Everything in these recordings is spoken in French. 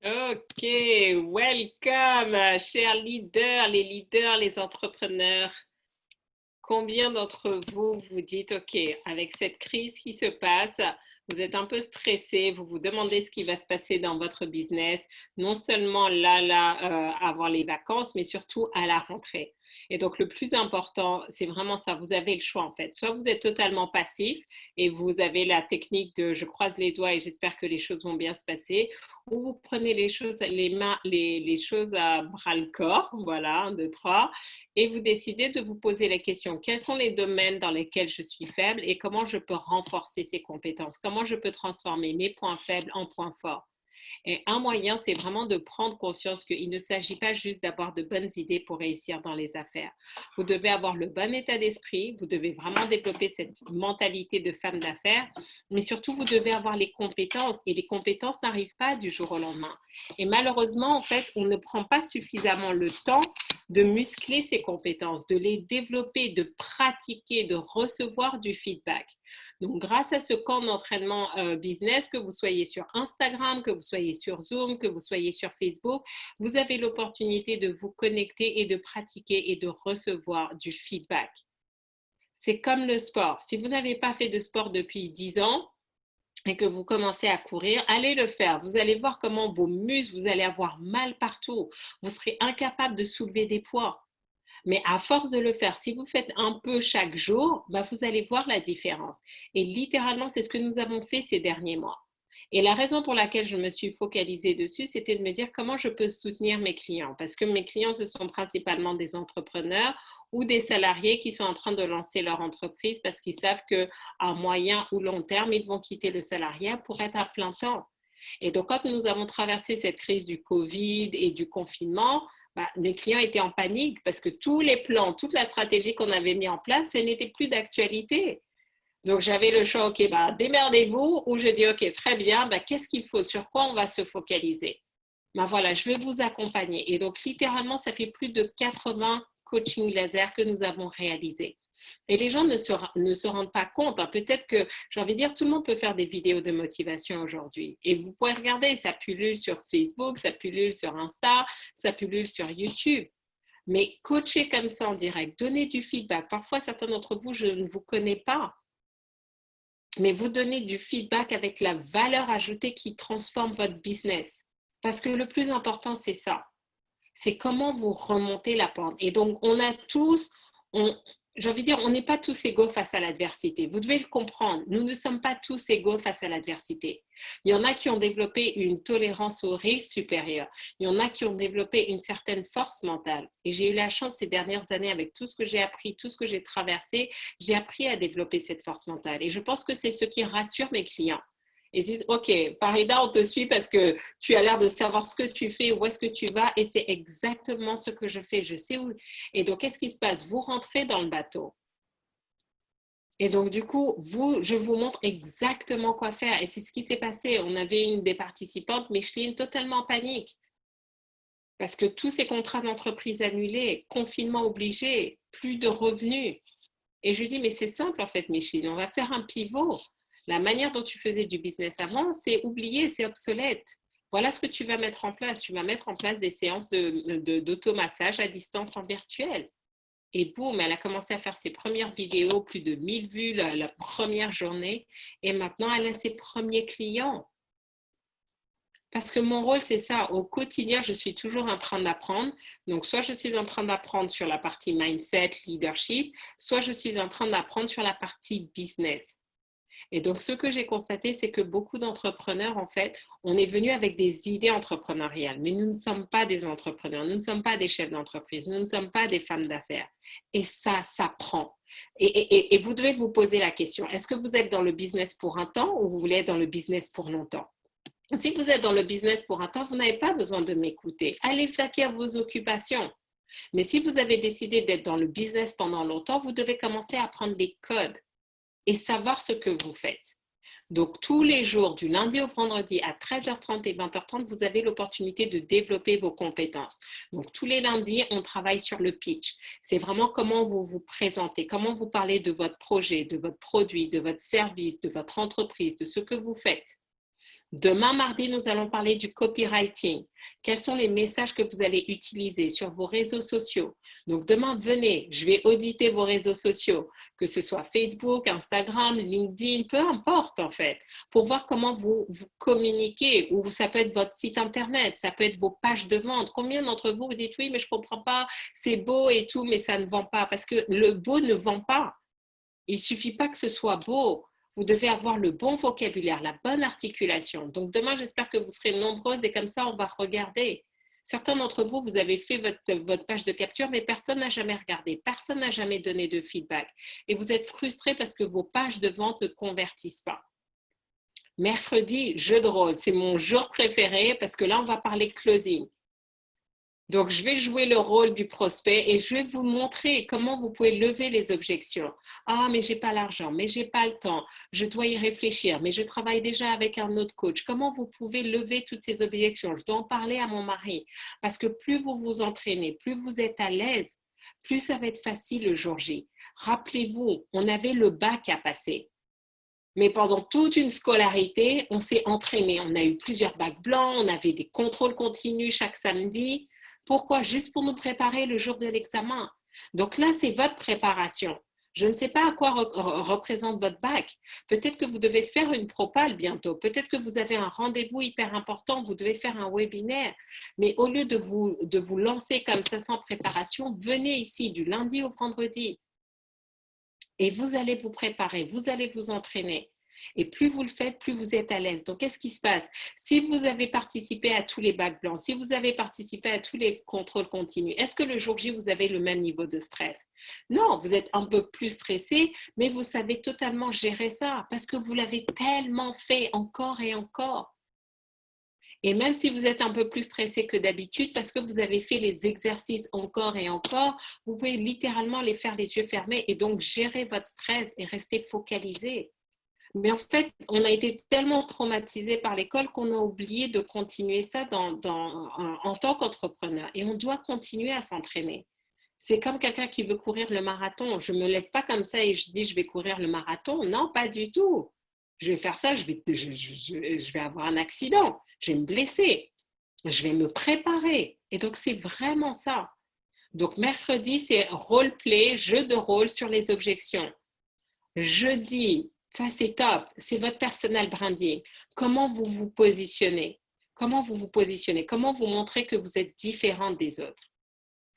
Ok, welcome, chers leaders, les entrepreneurs. Combien d'entre vous vous dites, OK, avec cette crise qui se passe, vous êtes un peu stressé, vous vous demandez ce qui va se passer dans votre business, non seulement avant les vacances, mais surtout à la rentrée. Et donc, le plus important, c'est vraiment ça. Vous avez le choix, en fait. Soit vous êtes totalement passif et vous avez la technique de je croise les doigts et j'espère que les choses vont bien se passer, ou vous prenez les choses, les choses à bras le corps, voilà, un, deux, trois, et vous décidez de vous poser la question, quels sont les domaines dans lesquels je suis faible et comment je peux renforcer ces compétences? Comment je peux transformer mes points faibles en points forts? Et un moyen, c'est vraiment de prendre conscience qu'il ne s'agit pas juste d'avoir de bonnes idées pour réussir dans les affaires. Vous devez avoir le bon état d'esprit, vous devez vraiment développer cette mentalité de femme d'affaires, mais surtout, vous devez avoir les compétences. Et les compétences n'arrivent pas du jour au lendemain. Et malheureusement, en fait, on ne prend pas suffisamment le temps de muscler ces compétences, de les développer, de pratiquer, de recevoir du feedback. Donc, grâce à ce camp d'entraînement business, que vous soyez sur Instagram, que vous soyez sur Zoom, que vous soyez sur Facebook, vous avez l'opportunité de vous connecter et de pratiquer et de recevoir du feedback. C'est comme le sport. Si vous n'avez pas fait de sport depuis 10 ans, et que vous commencez à courir, allez le faire. Vous allez voir comment vos muscles, vous allez avoir mal partout. Vous serez incapable de soulever des poids. Mais à force de le faire, si vous faites un peu chaque jour, bah vous allez voir la différence. Et littéralement, c'est ce que nous avons fait ces derniers mois. Et la raison pour laquelle je me suis focalisée dessus, c'était de me dire comment je peux soutenir mes clients. Parce que mes clients, ce sont principalement des entrepreneurs ou des salariés qui sont en train de lancer leur entreprise parce qu'ils savent qu'à moyen ou long terme, ils vont quitter le salariat pour être à plein temps. Et donc, quand nous avons traversé cette crise du Covid et du confinement, bah, mes clients étaient en panique parce que tous les plans, toute la stratégie qu'on avait mis en place, ce n'était plus d'actualité. Donc, j'avais le choix, OK, bah, démerdez-vous, ou je dis, OK, très bien, bah, qu'est-ce qu'il faut, sur quoi on va se focaliser? Ben voilà, je vais vous accompagner. Et donc, littéralement, ça fait plus de 80 coachings laser que nous avons réalisés. Et les gens ne se rendent pas compte. Hein. Peut-être que, j'ai envie de dire, tout le monde peut faire des vidéos de motivation aujourd'hui. Et vous pouvez regarder, ça pullule sur Facebook, ça pullule sur Insta, ça pullule sur YouTube. Mais coacher comme ça en direct, donner du feedback. Parfois, certains d'entre vous, je ne vous connais pas, mais vous donnez du feedback avec la valeur ajoutée qui transforme votre business. Parce que le plus important, c'est ça. C'est comment vous remontez la pente. Et donc, on a tous, j'ai envie de dire, on n'est pas tous égaux face à l'adversité. Vous devez le comprendre. Nous ne sommes pas tous égaux face à l'adversité. Il y en a qui ont développé une tolérance au risque supérieure. Il y en a qui ont développé une certaine force mentale. Et j'ai eu la chance ces dernières années, avec tout ce que j'ai appris, tout ce que j'ai traversé, j'ai appris à développer cette force mentale. Et je pense que c'est ce qui rassure mes clients. Ils disent, OK, Farida, on te suit parce que tu as l'air de savoir ce que tu fais, où est-ce que tu vas, et c'est exactement ce que je fais. Je sais où. Et donc, qu'est-ce qui se passe? Vous rentrez dans le bateau. Et donc, du coup, je vous montre exactement quoi faire. Et c'est ce qui s'est passé. On avait une des participantes, Micheline, totalement en panique. Parce que tous ces contrats d'entreprise annulés, confinement obligé, plus de revenus. Et je lui dis, mais c'est simple en fait, Micheline, on va faire un pivot. La manière dont tu faisais du business avant, c'est oublié, c'est obsolète. Voilà ce que tu vas mettre en place. Tu vas mettre en place des séances d'automassage à distance en virtuel. Et boum, elle a commencé à faire ses premières vidéos, plus de 1000 vues la première journée. Et maintenant, elle a ses premiers clients. Parce que mon rôle, c'est ça. Au quotidien, je suis toujours en train d'apprendre. Donc, soit je suis en train d'apprendre sur la partie mindset, leadership, soit je suis en train d'apprendre sur la partie business. Et donc, ce que j'ai constaté, c'est que beaucoup d'entrepreneurs, en fait, on est venu avec des idées entrepreneuriales, mais nous ne sommes pas des entrepreneurs, nous ne sommes pas des chefs d'entreprise, nous ne sommes pas des femmes d'affaires. Et ça prend. Et vous devez vous poser la question, est-ce que vous êtes dans le business pour un temps ou vous voulez être dans le business pour longtemps? Si vous êtes dans le business pour un temps, vous n'avez pas besoin de m'écouter. Allez vaquer à vos occupations. Mais si vous avez décidé d'être dans le business pendant longtemps, vous devez commencer à apprendre les codes et savoir ce que vous faites. Donc, tous les jours, du lundi au vendredi à 13h30 et 20h30, vous avez l'opportunité de développer vos compétences. Donc, tous les lundis, on travaille sur le pitch. C'est vraiment comment vous vous présentez, comment vous parlez de votre projet, de votre produit, de votre service, de votre entreprise, de ce que vous faites. Demain, mardi, nous allons parler du copywriting. Quels sont les messages que vous allez utiliser sur vos réseaux sociaux? Donc, demain, venez, je vais auditer vos réseaux sociaux, que ce soit Facebook, Instagram, LinkedIn, peu importe en fait, pour voir comment vous communiquez. Ou ça peut être votre site internet, ça peut être vos pages de vente. Combien d'entre vous vous dites oui, mais je ne comprends pas, c'est beau et tout, mais ça ne vend pas? Parce que le beau ne vend pas. Il ne suffit pas que ce soit beau. Vous devez avoir le bon vocabulaire, la bonne articulation. Donc demain, j'espère que vous serez nombreuses et comme ça, on va regarder. Certains d'entre vous, vous avez fait votre page de capture, mais personne n'a jamais regardé, personne n'a jamais donné de feedback. Et vous êtes frustrés parce que vos pages de vente ne convertissent pas. Mercredi, jeu de rôle, c'est mon jour préféré parce que là, on va parler closing. Donc, je vais jouer le rôle du prospect et je vais vous montrer comment vous pouvez lever les objections. Ah, mais j'ai pas l'argent, mais j'ai pas le temps, je dois y réfléchir, mais je travaille déjà avec un autre coach. Comment vous pouvez lever toutes ces objections? Je dois en parler à mon mari. Parce que plus vous vous entraînez, plus vous êtes à l'aise, plus ça va être facile le jour J. Rappelez-vous, on avait le bac à passer. Mais pendant toute une scolarité, on s'est entraîné. On a eu plusieurs bacs blancs, on avait des contrôles continus chaque samedi. Pourquoi? Juste pour nous préparer le jour de l'examen. Donc là, c'est votre préparation. Je ne sais pas à quoi représente votre bac. Peut-être que vous devez faire une propale bientôt. Peut-être que vous avez un rendez-vous hyper important. Vous devez faire un webinaire. Mais au lieu de vous lancer comme ça sans préparation, venez ici du lundi au vendredi. Et vous allez vous préparer, vous allez vous entraîner. Et plus vous le faites, plus vous êtes à l'aise. Donc, qu'est-ce qui se passe? Si vous avez participé à tous les bacs blancs, si vous avez participé à tous les contrôles continus, est-ce que le jour J, vous avez le même niveau de stress? Non, vous êtes un peu plus stressé, mais vous savez totalement gérer ça parce que vous l'avez tellement fait encore et encore. Et même si vous êtes un peu plus stressé que d'habitude parce que vous avez fait les exercices encore et encore, vous pouvez littéralement les faire les yeux fermés et donc gérer votre stress et rester focalisé. Mais en fait, on a été tellement traumatisé par l'école qu'on a oublié de continuer ça en tant qu'entrepreneur. Et on doit continuer à s'entraîner. C'est comme quelqu'un qui veut courir le marathon. Je ne me lève pas comme ça et je dis je vais courir le marathon. Non, pas du tout. Je vais faire ça, je vais avoir un accident, je vais me blesser, je vais me préparer. Et donc, c'est vraiment ça. Donc, mercredi, c'est role-play, jeu de rôle sur les objections. Jeudi, ça c'est top, c'est votre personal branding. Comment vous vous positionnez? Comment vous vous positionnez? Comment vous montrez que vous êtes différent des autres?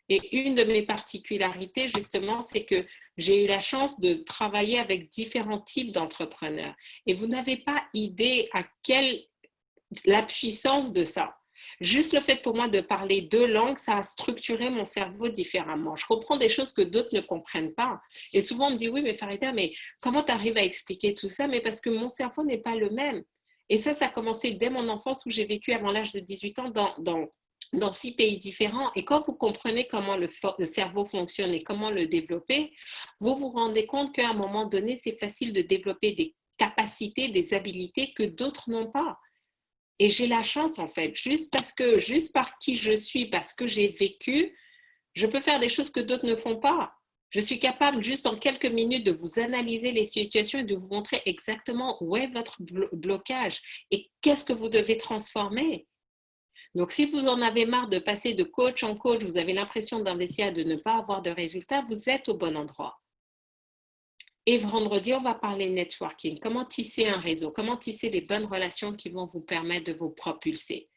Et une de mes particularités, justement, c'est que j'ai eu la chance de travailler avec différents types d'entrepreneurs. Et vous n'avez pas idée à la puissance de ça. Juste le fait pour moi de parler deux langues, ça a structuré mon cerveau différemment. Je comprends des choses que d'autres ne comprennent pas. Et souvent, on me dit, oui, mais Farida, mais comment tu arrives à expliquer tout ça? Mais parce que mon cerveau n'est pas le même. Et ça a commencé dès mon enfance où j'ai vécu avant l'âge de 18 ans dans 6 pays différents. Et quand vous comprenez comment le cerveau fonctionne et comment le développer, vous vous rendez compte qu'à un moment donné, c'est facile de développer des capacités, des habilités que d'autres n'ont pas. Et j'ai la chance, en fait, juste par qui je suis, parce que j'ai vécu, je peux faire des choses que d'autres ne font pas. Je suis capable, juste en quelques minutes, de vous analyser les situations et de vous montrer exactement où est votre blocage et qu'est-ce que vous devez transformer. Donc, si vous en avez marre de passer de coach en coach, vous avez l'impression d'investir et de ne pas avoir de résultats, vous êtes au bon endroit. Et vendredi, on va parler networking. Comment tisser un réseau? Comment tisser les bonnes relations qui vont vous permettre de vous propulser?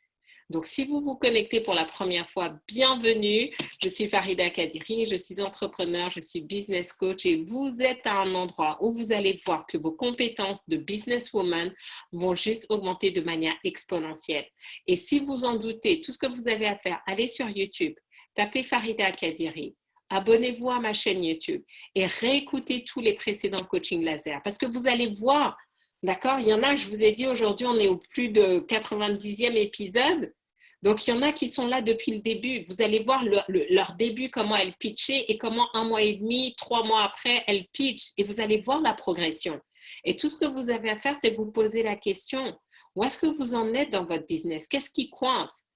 Donc, si vous vous connectez pour la première fois, bienvenue. Je suis Farida Kadiri, je suis entrepreneur, je suis business coach et vous êtes à un endroit où vous allez voir que vos compétences de businesswoman vont juste augmenter de manière exponentielle. Et si vous en doutez, tout ce que vous avez à faire, allez sur YouTube, tapez Farida Kadiri. Abonnez-vous à ma chaîne YouTube et réécoutez tous les précédents coaching laser parce que vous allez voir, d'accord, il y en a, je vous ai dit aujourd'hui, on est au plus de 90e épisode. Donc, il y en a qui sont là depuis le début. Vous allez voir leur début, comment elles pitchaient et comment 1 mois et demi, 3 mois après, elles pitchent. Et vous allez voir la progression. Et tout ce que vous avez à faire, c'est vous poser la question. Où est-ce que vous en êtes dans votre business? Qu'est-ce qui coince?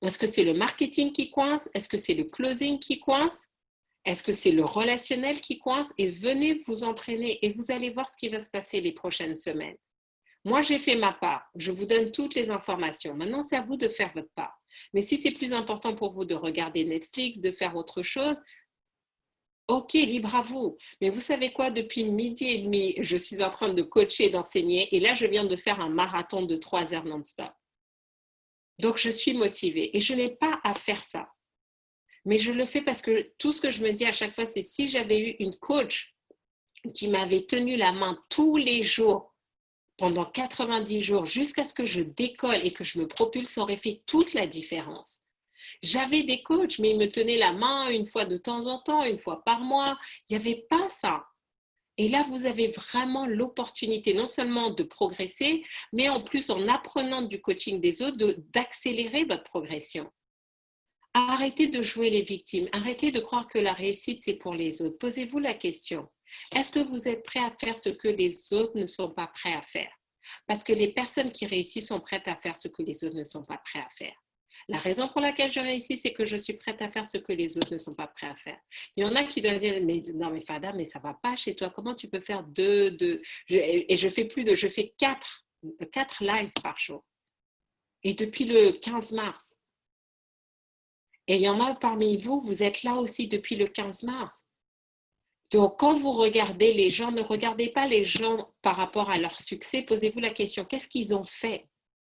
Est-ce que c'est le marketing qui coince? Est-ce que c'est le closing qui coince? Est-ce que c'est le relationnel qui coince? Et venez vous entraîner et vous allez voir ce qui va se passer les prochaines semaines. Moi, j'ai fait ma part. Je vous donne toutes les informations. Maintenant, c'est à vous de faire votre part. Mais si c'est plus important pour vous de regarder Netflix, de faire autre chose, ok, libre à vous. Mais vous savez quoi, depuis midi et demi, je suis en train de coacher, d'enseigner, et là, je viens de faire un marathon de 3 heures non-stop. Donc, je suis motivée et je n'ai pas à faire ça. Mais je le fais parce que tout ce que je me dis à chaque fois, c'est si j'avais eu une coach qui m'avait tenu la main tous les jours, pendant 90 jours, jusqu'à ce que je décolle et que je me propulse, ça aurait fait toute la différence. J'avais des coachs, mais ils me tenaient la main une fois de temps en temps, une fois par mois. Il n'y avait pas ça. Et là, vous avez vraiment l'opportunité non seulement de progresser, mais en plus, en apprenant du coaching des autres, d'accélérer votre progression. Arrêtez de jouer les victimes. Arrêtez de croire que la réussite, c'est pour les autres. Posez-vous la question. Est-ce que vous êtes prêt à faire ce que les autres ne sont pas prêts à faire? Parce que les personnes qui réussissent sont prêtes à faire ce que les autres ne sont pas prêts à faire. La raison pour laquelle je réussis, c'est que je suis prête à faire ce que les autres ne sont pas prêts à faire. Il y en a qui doivent dire, mais non, mais Fada, mais ça ne va pas chez toi. Comment tu peux faire et je fais je fais 4 lives par jour. Et depuis le 15 mars. Et il y en a parmi vous, vous êtes là aussi depuis le 15 mars. Donc, quand vous regardez les gens, ne regardez pas les gens par rapport à leur succès. Posez-vous la question, qu'est-ce qu'ils ont fait?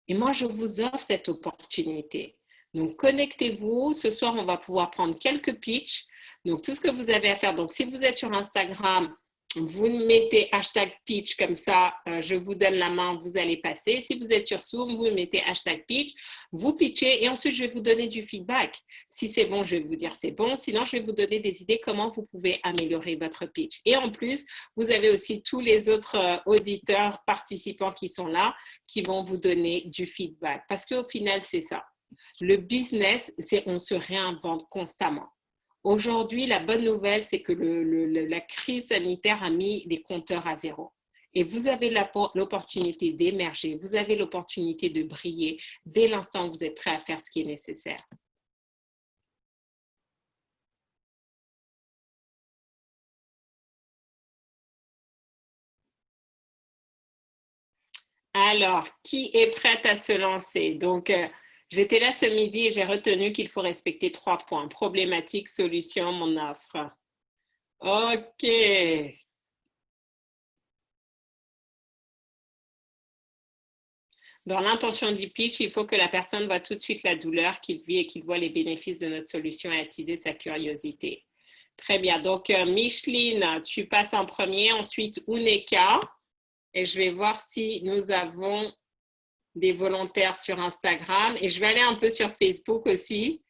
Et moi, je vous offre cette opportunité. Donc, connectez-vous. Ce soir, on va pouvoir prendre quelques pitchs. Donc, tout ce que vous avez à faire. Donc, si vous êtes sur Instagram, vous mettez hashtag pitch comme ça, je vous donne la main, vous allez passer. Si vous êtes sur Zoom, vous mettez hashtag pitch, vous pitchez et ensuite je vais vous donner du feedback. Si c'est bon, je vais vous dire c'est bon. Sinon, je vais vous donner des idées comment vous pouvez améliorer votre pitch. Et en plus, vous avez aussi tous les autres auditeurs, participants qui sont là, qui vont vous donner du feedback. Parce qu'au final, c'est ça. Le business, c'est on se réinvente constamment. Aujourd'hui, la bonne nouvelle, c'est que la crise sanitaire a mis les compteurs à zéro. Et vous avez l'opportunité d'émerger, vous avez l'opportunité de briller dès l'instant où vous êtes prêt à faire ce qui est nécessaire. Alors, qui est prête à se lancer? Donc, j'étais là ce midi et j'ai retenu qu'il faut respecter 3 points. Problématique, solution, mon offre. OK. Dans l'intention du pitch, il faut que la personne voit tout de suite la douleur qu'il vit et qu'il voit les bénéfices de notre solution et attiser sa curiosité. Très bien. Donc, Micheline, tu passes en premier. Ensuite, Uneka. Et je vais voir si nous avons des volontaires sur Instagram. Et je vais aller un peu sur Facebook aussi,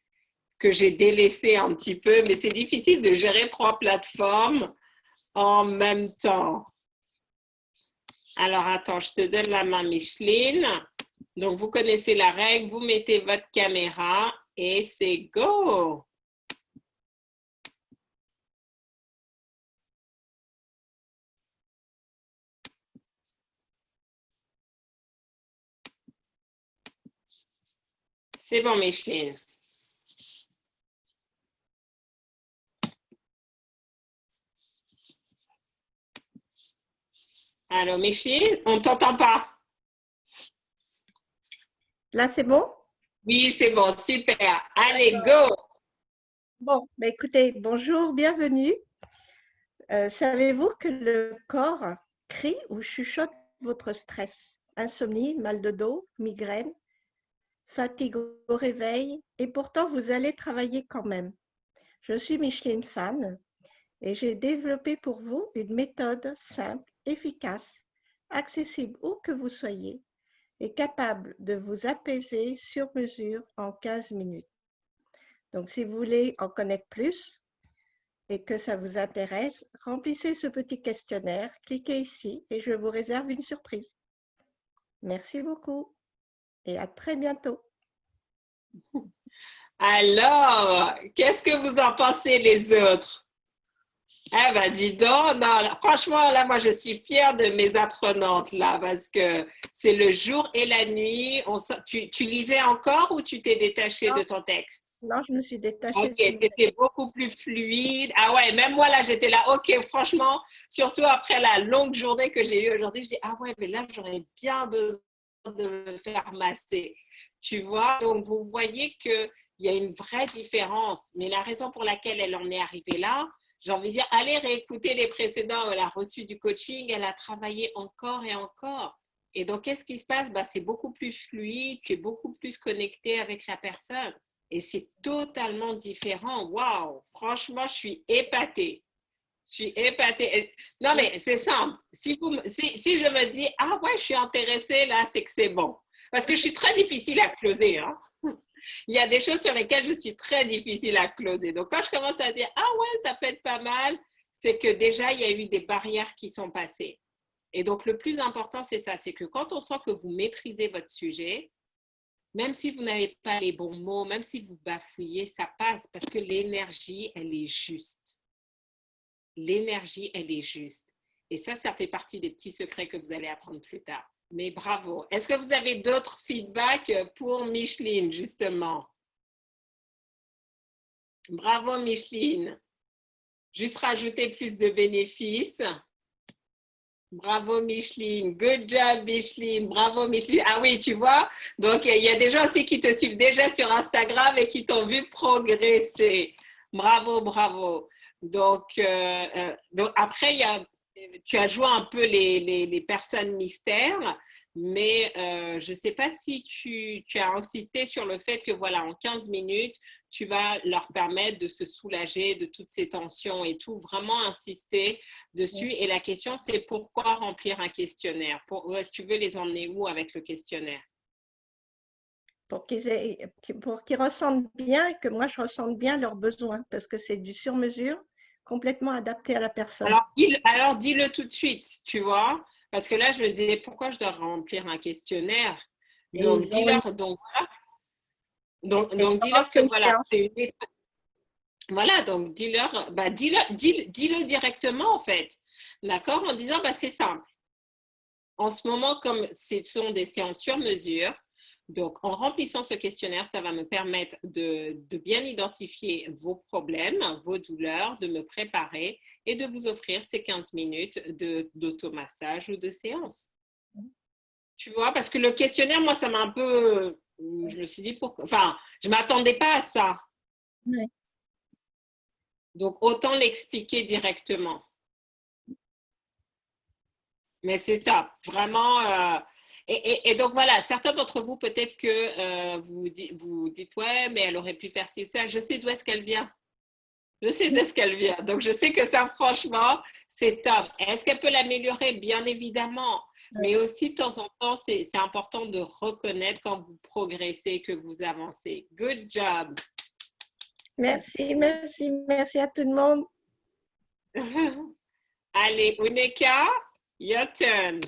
que j'ai délaissé un petit peu. Mais c'est difficile de gérer 3 plateformes en même temps. Alors, attends, je te donne la main, Micheline. Donc, vous connaissez la règle. Vous mettez votre caméra et c'est go! C'est bon, Micheline. Allô, Micheline, on ne t'entend pas. Là, c'est bon? Oui, c'est bon, super. Allez, go! Bon, bah écoutez, bonjour, bienvenue. Savez-vous que le corps crie ou chuchote votre stress? Insomnie, mal de dos, migraine, fatigue au réveil, et pourtant vous allez travailler quand même. Je suis Micheline Fan et j'ai développé pour vous une méthode simple, efficace, accessible où que vous soyez et capable de vous apaiser sur mesure en 15 minutes. Donc, si vous voulez en connaître plus et que ça vous intéresse, remplissez ce petit questionnaire, cliquez ici et je vous réserve une surprise. Merci beaucoup et à très bientôt. Alors, qu'est-ce que vous en pensez les autres? Eh ben, dis donc, non, franchement, là, moi, je suis fière de mes apprenantes, là, parce que c'est le jour et la nuit. Tu lisais encore ou tu t'es détaché de ton texte? Non, je me suis détachée Ok, du modèle. c'était beaucoup plus fluide. Ah ouais, même moi là, j'étais là, ok, franchement, surtout après la longue journée que j'ai eue aujourd'hui, je dis, ah ouais, mais là, j'aurais bien besoin de me faire masser. Tu vois, donc vous voyez qu'il y a une vraie différence. Mais la raison pour laquelle elle en est arrivée là, j'ai envie de dire, allez réécouter les précédents. Elle a reçu du coaching, elle a travaillé encore et encore. Et donc, qu'est-ce qui se passe? Bah, c'est beaucoup plus fluide, tu es beaucoup plus connecté avec la personne. Et c'est totalement différent. Waouh! Franchement, je suis épatée. Je suis épatée. Non, mais c'est simple. Si je me dis, ah ouais, je suis intéressée, là, c'est que c'est bon. Parce que je suis très difficile à closer. Hein. Il y a des choses sur lesquelles je suis très difficile à closer. Donc, quand je commence à dire, ah ouais, ça peut être pas mal, c'est que déjà, il y a eu des barrières qui sont passées. Et donc, le plus important, c'est ça. C'est que quand on sent que vous maîtrisez votre sujet, même si vous n'avez pas les bons mots, même si vous bafouillez, ça passe parce que l'énergie, elle est juste. L'énergie, elle est juste. Et ça fait partie des petits secrets que vous allez apprendre plus tard. Mais bravo. Est-ce que vous avez d'autres feedbacks pour Micheline, justement? Bravo, Micheline. Juste rajouter plus de bénéfices. Bravo Micheline, good job Micheline, bravo Micheline. Ah oui, tu vois, donc il y a des gens aussi qui te suivent déjà sur Instagram et qui t'ont vu progresser. Bravo, bravo. Donc après, tu as joué un peu les personnes mystères, mais je ne sais pas si tu as insisté sur le fait que voilà, en 15 minutes, tu vas leur permettre de se soulager de toutes ces tensions et tout, vraiment insister dessus. Et la question, c'est pourquoi remplir un questionnaire? Tu veux les emmener où avec le questionnaire? Pour qu'ils ressentent bien, que moi je ressente bien leurs besoins, parce que c'est du sur-mesure, complètement adapté à la personne. Alors dis-le tout de suite, tu vois, parce que là, je me disais, pourquoi je dois remplir un questionnaire? Et Donc, ils ont une, dis-leur, et donc, comment dis-leur c'est que une voilà, séance? c'est une. Voilà, donc dis-leur, bah, dis-le directement en fait. D'accord? En disant, bah, c'est simple. En ce moment, comme ce sont des séances sur mesure, donc en remplissant ce questionnaire, ça va me permettre de bien identifier vos problèmes, vos douleurs, de me préparer et de vous offrir ces 15 minutes d'automassage ou de séance. Tu vois, parce que le questionnaire, moi, ça m'a un peu. Je me suis dit pourquoi. Enfin, je ne m'attendais pas à ça. Ouais. Donc, autant l'expliquer directement. Mais c'est top, vraiment. Et donc voilà, certains d'entre vous, peut-être que vous dites, ouais, mais elle aurait pu faire ci ou ça. Je sais d'où est-ce qu'elle vient. Je sais d'où est-ce qu'elle vient. Donc je sais que ça, franchement, c'est top. Est-ce qu'elle peut l'améliorer? Bien évidemment. Mais aussi, de temps en temps, c'est important de reconnaître quand vous progressez, que vous avancez. Good job. Merci, merci, merci à tout le monde. Allez, Uneka, your turn.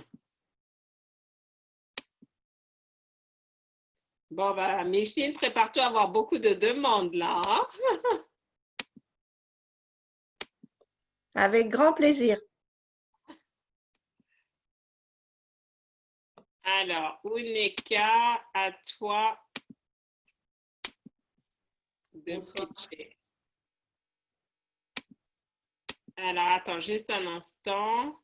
Bon, bah, Micheline, prépare-toi à avoir beaucoup de demandes là. Hein? Avec grand plaisir. Alors, Uneka, à toi de pitcher. Alors, attends juste un instant.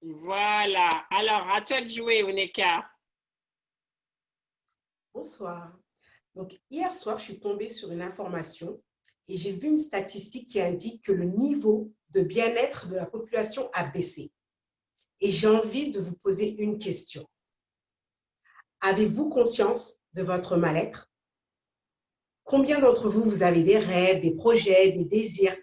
Voilà. Alors, à toi de jouer, Uneka. Bonsoir. Donc, hier soir, je suis tombée sur une information et j'ai vu une statistique qui indique que le niveau de bien-être de la population a baissé. Et j'ai envie de vous poser une question. Avez-vous conscience de votre mal-être? Combien d'entre vous, vous avez des rêves, des projets, des désirs?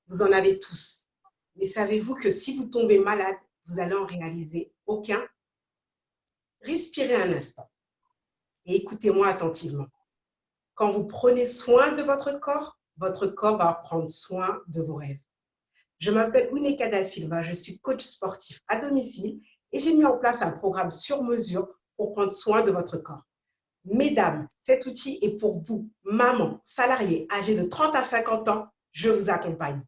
Vous en avez tous. Mais savez-vous que si vous tombez malade, vous allez en réaliser aucun? Respirez un instant et écoutez-moi attentivement. Quand vous prenez soin de votre corps va prendre soin de vos rêves. Je m'appelle Uneka da Silva, je suis coach sportif à domicile et j'ai mis en place un programme sur mesure pour prendre soin de votre corps. Mesdames, cet outil est pour vous, mamans, salariées âgées de 30 à 50 ans, je vous accompagne.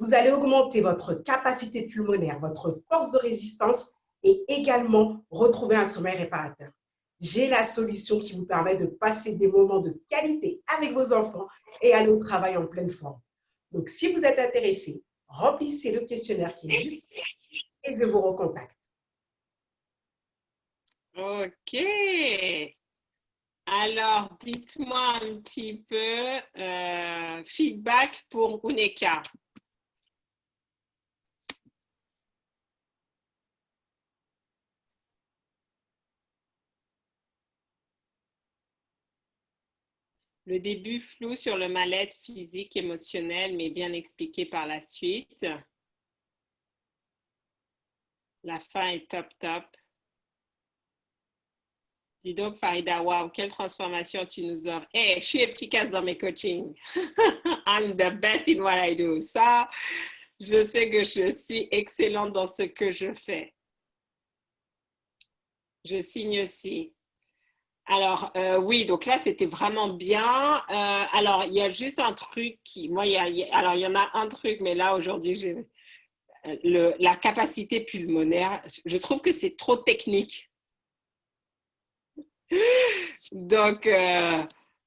Vous allez augmenter votre capacité pulmonaire, votre force de résistance et également retrouver un sommeil réparateur. J'ai la solution qui vous permet de passer des moments de qualité avec vos enfants et aller au travail en pleine forme. Donc, si vous êtes intéressé, remplissez le questionnaire qui est juste et je vous recontacte. Ok. Alors, dites-moi un petit peu feedback pour Uneka. Le début flou sur le mal-être physique, émotionnel, mais bien expliqué par la suite. La fin est top, top. Dis donc, Farida, waouh, quelle transformation tu nous offres. Hey, je suis efficace dans mes coachings. I'm the best in what I do. Ça, je sais que je suis excellente dans ce que je fais. Je signe aussi. Alors, oui, donc là, c'était vraiment bien. Alors, il y a juste un truc qui... Moi, alors, il y en a un truc, mais là, aujourd'hui, j'ai la capacité pulmonaire. Je trouve que c'est trop technique. Donc,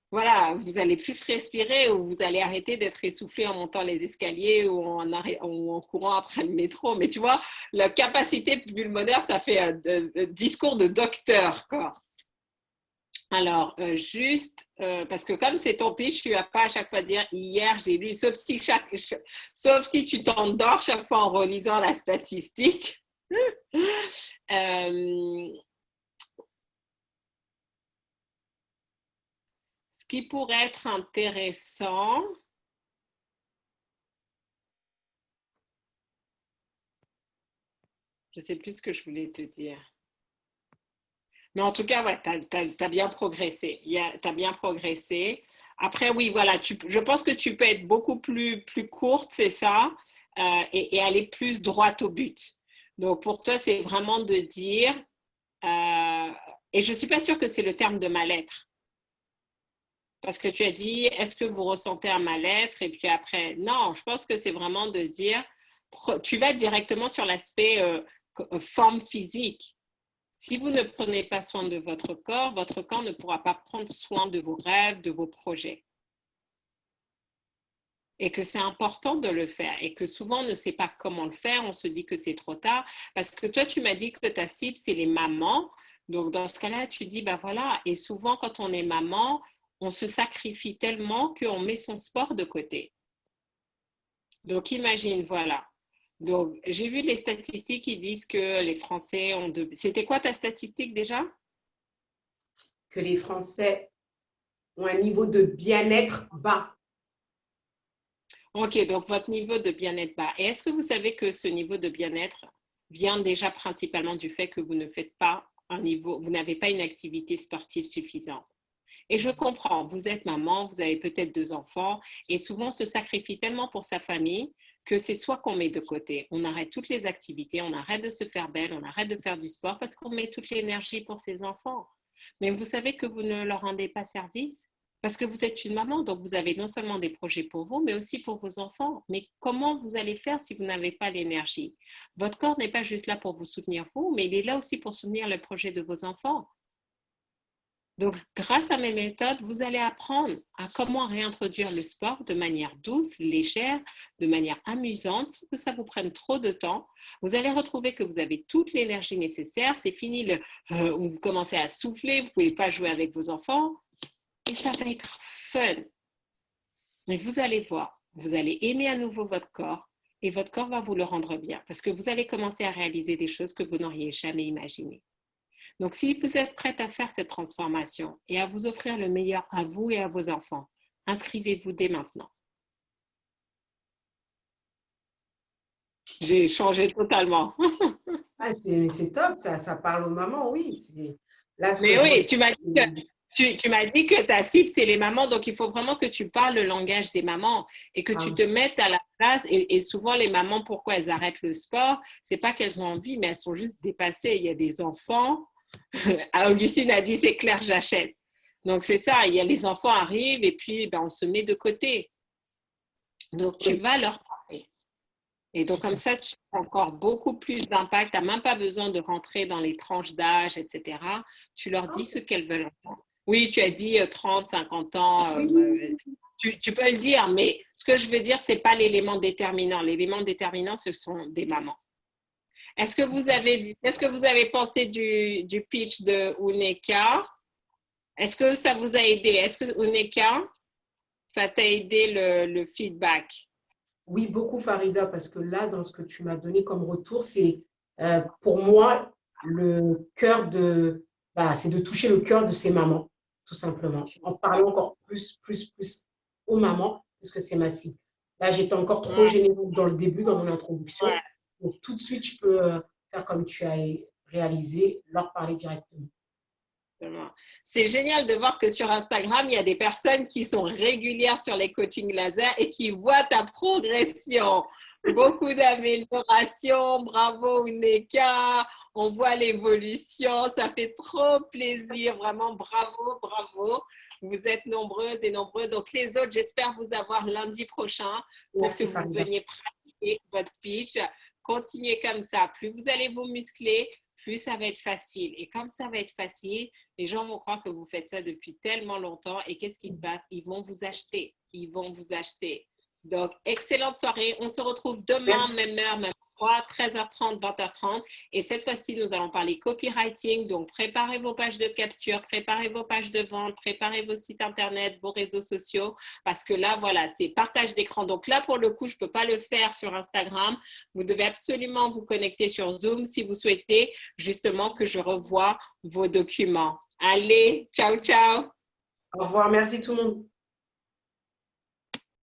voilà, vous allez plus respirer ou vous allez arrêter d'être essoufflé en montant les escaliers ou en courant après le métro. Mais tu vois, la capacité pulmonaire, ça fait un discours de docteur, quoi. Alors, juste, parce que comme c'est ton pitch, tu ne vas pas à chaque fois dire hier j'ai lu, sauf si tu t'endors chaque fois en relisant la statistique. Ce qui pourrait être intéressant, je ne sais plus ce que je voulais te dire. Mais en tout cas, ouais, tu as bien progressé. Tu as bien progressé. Après, oui, voilà, je pense que tu peux être beaucoup plus courte, c'est ça, et aller plus droite au but. Donc, pour toi, c'est vraiment de dire, et je ne suis pas sûre que c'est le terme de mal-être. Parce que tu as dit, est-ce que vous ressentez un mal-être? Et puis après, non, je pense que c'est vraiment de dire, tu vas directement sur l'aspect forme physique. Si vous ne prenez pas soin de votre corps ne pourra pas prendre soin de vos rêves, de vos projets. Et que c'est important de le faire et que souvent on ne sait pas comment le faire, on se dit que c'est trop tard. Parce que toi, tu m'as dit que ta cible, c'est les mamans. Donc, dans ce cas-là, tu dis, bah voilà. Et souvent, quand on est maman, on se sacrifie tellement qu'on met son sport de côté. Donc, imagine, voilà. Donc, j'ai vu les statistiques qui disent que les Français ont de... C'était quoi ta statistique déjà? Que les Français ont un niveau de bien-être bas. Ok, donc votre niveau de bien-être bas. Et est-ce que vous savez que ce niveau de bien-être vient déjà principalement du fait que vous ne faites pas vous n'avez pas une activité sportive suffisante? Et je comprends, vous êtes maman, vous avez peut-être 2 enfants et souvent on se sacrifie tellement pour sa famille que c'est soit qu'on met de côté, on arrête toutes les activités, on arrête de se faire belle, on arrête de faire du sport parce qu'on met toute l'énergie pour ses enfants. Mais vous savez que vous ne leur rendez pas service parce que vous êtes une maman, donc vous avez non seulement des projets pour vous, mais aussi pour vos enfants. Mais comment vous allez faire si vous n'avez pas l'énergie? Votre corps n'est pas juste là pour vous soutenir vous, mais il est là aussi pour soutenir le projet de vos enfants. Donc, grâce à mes méthodes, vous allez apprendre à comment réintroduire le sport de manière douce, légère, de manière amusante, sans que ça vous prenne trop de temps. Vous allez retrouver que vous avez toute l'énergie nécessaire. C'est fini où vous commencez à souffler, vous ne pouvez pas jouer avec vos enfants. Et ça va être fun. Mais vous allez voir, vous allez aimer à nouveau votre corps et votre corps va vous le rendre bien parce que vous allez commencer à réaliser des choses que vous n'auriez jamais imaginées. Donc, si vous êtes prête à faire cette transformation et à vous offrir le meilleur à vous et à vos enfants, inscrivez-vous dès maintenant. J'ai changé totalement. Ah, c'est top, ça parle aux mamans, oui. Là, Mais oui, tu m'as dit que ta cible, c'est les mamans, donc il faut vraiment que tu parles le langage des mamans et que tu te mettes à la place. Et souvent, les mamans, pourquoi elles arrêtent le sport? C'est pas qu'elles ont envie, mais elles sont juste dépassées. Il y a des enfants. Augustine a dit, c'est clair, j'achète. Donc, c'est ça, il y a les enfants arrivent et puis on se met de côté. Donc, tu vas leur parler. Et donc, comme ça, tu as encore beaucoup plus d'impact. Tu n'as même pas besoin de rentrer dans les tranches d'âge, etc. Tu leur dis ce qu'elles veulent entendre. Oui, tu as dit 30, 50 ans. Tu peux le dire, mais ce que je veux dire, ce n'est pas l'élément déterminant. L'élément déterminant, ce sont des mamans. Est-ce que vous avez pensé du pitch de Uneka? Est-ce que ça vous a aidé? Est-ce que Uneka, ça t'a aidé le feedback? Oui, beaucoup Farida, parce que là, dans ce que tu m'as donné comme retour, c'est pour moi le cœur c'est de toucher le cœur de ces mamans, tout simplement, en parlant encore plus aux mamans, parce que c'est ma cible. Là, j'étais encore trop générale dans le début, dans mon introduction. Ouais. Donc, tout de suite, je peux faire comme tu as réalisé, leur parler directement. C'est génial de voir que sur Instagram, il y a des personnes qui sont régulières sur les coachings laser et qui voient ta progression. Beaucoup d'améliorations. Bravo, Uneka. On voit l'évolution. Ça fait trop plaisir. Vraiment, bravo, bravo. Vous êtes nombreuses et nombreux. Donc, les autres, j'espère vous avoir lundi prochain pour que vous veniez pratiquer votre pitch. Continuez comme ça. Plus vous allez vous muscler, plus ça va être facile. Et comme ça va être facile, les gens vont croire que vous faites ça depuis tellement longtemps. Et qu'est-ce qui se passe? Ils vont vous acheter. Ils vont vous acheter. Donc, excellente soirée. On se retrouve demain, même heure, même endroit, 13h30, 20h30. Et cette fois-ci, nous allons parler copywriting. Donc, préparez vos pages de capture, préparez vos pages de vente, préparez vos sites Internet, vos réseaux sociaux. Parce que là, voilà, c'est partage d'écran. Donc là, pour le coup, je ne peux pas le faire sur Instagram. Vous devez absolument vous connecter sur Zoom si vous souhaitez justement que je revoie vos documents. Allez, ciao, ciao. Au revoir. Merci tout le monde.